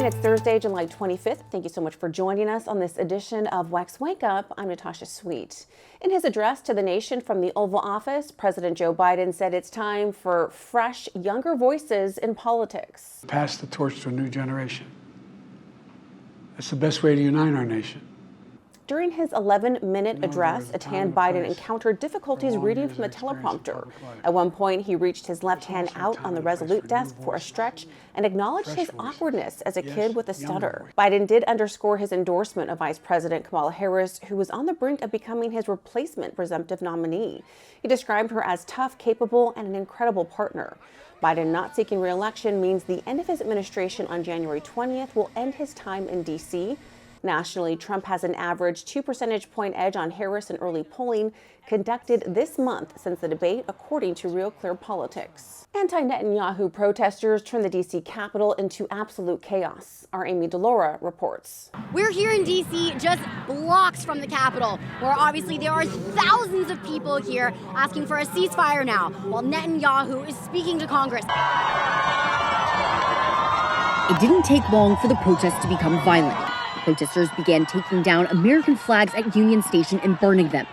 It's Thursday, July 25th. Thank you so much for joining us on this edition of WEX Wakeup. I'm Natasha Sweet. In his address to the nation from the Oval Office, President Joe Biden said it's time for fresh, younger voices in politics. Pass the torch to a new generation. That's the best way to unite our nation. During his 11-minute address, a tan Biden encountered difficulties reading from the teleprompter. At one point, he reached his left hand out on the Resolute desk for a stretch and acknowledged his awkwardness as a kid with a stutter. Biden did underscore his endorsement of Vice President Kamala Harris, who was on the brink of becoming his replacement presumptive nominee. He described her as tough, capable, and an incredible partner. Biden not seeking re-election means the end of his administration on January 20th will end his time in D.C. Nationally, Trump has an average 2 percentage point edge on Harris in early polling conducted this month since the debate, according to Real Clear Politics. Anti-Netanyahu protesters turned the D.C. Capitol into absolute chaos. Our Amy DeLaura reports. We're here in D.C., just blocks from the Capitol, where obviously there are thousands of people here asking for a ceasefire now, while Netanyahu is speaking to Congress. It didn't take long for the protests to become violent. Protesters began taking down American flags at Union Station and burning them,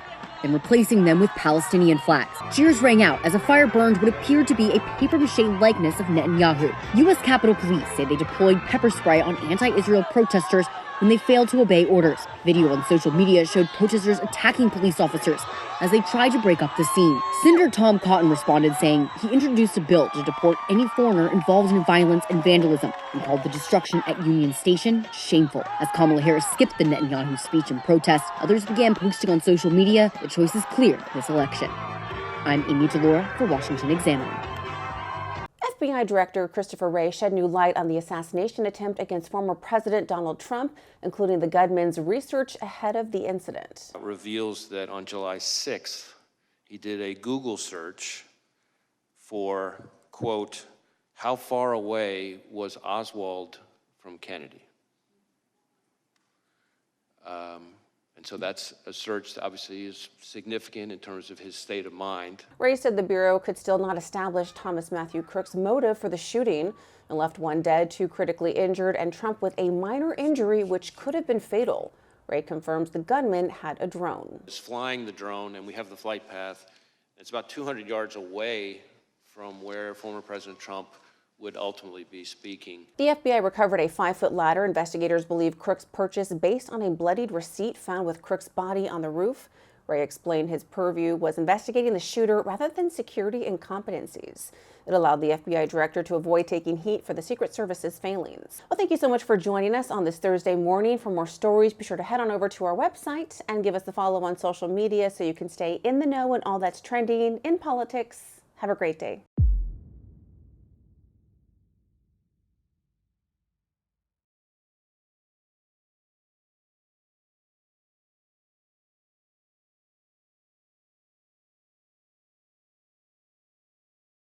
then replacing them with Palestinian flags. Cheers rang out as a fire burned what appeared to be a papier-mâché likeness of Netanyahu. U.S. Capitol Police say they deployed pepper spray on anti-Israel protesters when they failed to obey orders. Video on social media showed protesters attacking police officers as they tried to break up the scene. Senator Tom Cotton responded saying he introduced a bill to deport any foreigner involved in violence and vandalism and called the destruction at Union Station shameful. As Kamala Harris skipped the Netanyahu speech in protest, others began posting on social media the choice is clear this election. I'm Amy DeLaura for Washington Examiner. FBI Director Christopher Wray shed new light on the assassination attempt against former President Donald Trump, including the gunman's research ahead of the incident. It reveals that on July 6th, he did a Google search for, quote, how far away was Oswald from Kennedy? And so that's a search that obviously is significant in terms of his state of mind. Wray said the Bureau could still not establish Thomas Matthew Crook's motive for the shooting and left one dead, 2 critically injured, and Trump with a minor injury which could have been fatal. Wray confirms the gunman had a drone. He's flying the drone, and we have the flight path. It's about 200 yards away from where former President Trump would ultimately be speaking. The FBI recovered a 5-foot ladder investigators believe Crooks purchased based on a bloodied receipt found with Crooks' body on the roof. Wray explained his purview was investigating the shooter rather than security incompetencies. It allowed the FBI director to avoid taking heat for the Secret Service's failings. Well, thank you so much for joining us on this Thursday morning. For more stories, be sure to head on over to our website and give us a follow on social media so you can stay in the know and all that's trending in politics. Have a great day.